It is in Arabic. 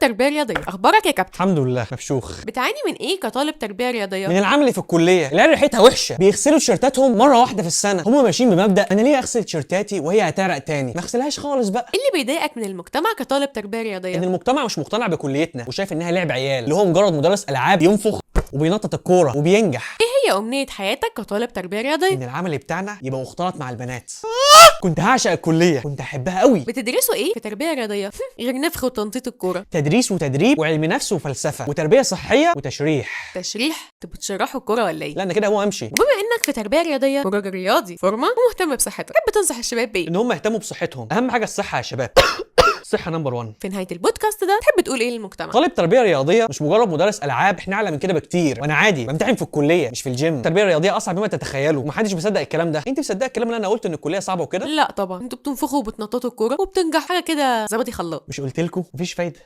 تربيه رياضيه، اخبارك يا كابتن؟ الحمد لله مفشوخ. بتعاني من ايه كطالب تربيه رياضيه؟ من العمل اللي في الكليه، العيال ريحتها وحشه، بيغسلوا تيشيرتاتهم مره واحده في السنه. هم ماشيين بمبدا انا ليه اغسل تيشيرتاتي وهي هتعرق تاني؟ ما اغسلهاش خالص بقى. ايه اللي بيضايقك من المجتمع كطالب تربيه رياضيه؟ ان المجتمع مش مقتنع بكليتنا وشايف انها لعب عيال، اللي هو مجرد مدرس العاب ينفخ وبينطط الكوره وبينجح. ايه هي امنيه حياتك كطالب تربيه ان رياضيه؟ العمل بتاعنا يبقى مختلط مع البنات. كنت هعشق الكليه، كنت احبها قوي. بتدرسوا ايه في تربيه رياضيه غير نفخ وتنطيط الكوره؟ تدريس وتدريب وعلم نفس وفلسفه وتربيه صحيه وتشريح. تشريح؟ انتوا بتشرحوا الكوره ولا ايه؟ لا انا كده هو امشي. وبما انك في تربيه رياضيه وراجل رياضي فورمه ومهتم بصحتك، تحب تنصح الشباب بايه؟ ان هم يهتموا بصحتهم، اهم حاجه الصحه يا شباب. الصحه نمبر 1. في نهايه البودكاست ده تحب تقول ايه للمجتمع؟ طالب تربيه رياضيه مش مجرد مدرس العاب، احنا اعلى من كده بكتير، وانا عادي بمتحن في الكليه مش في الجيم. التربيه الرياضيه اصعب مما تتخيلوا، ومحدش بيصدق الكلام ده. انت مصدق الكلام اللي انا قلته ان الكليه صعبه وكده؟ لا طبعا، انتوا بتنفخوا وبتنططوا الكوره وبتنجحوا، حاجه كده زبادي خلاط. مش قلت لكم مفيش فايده.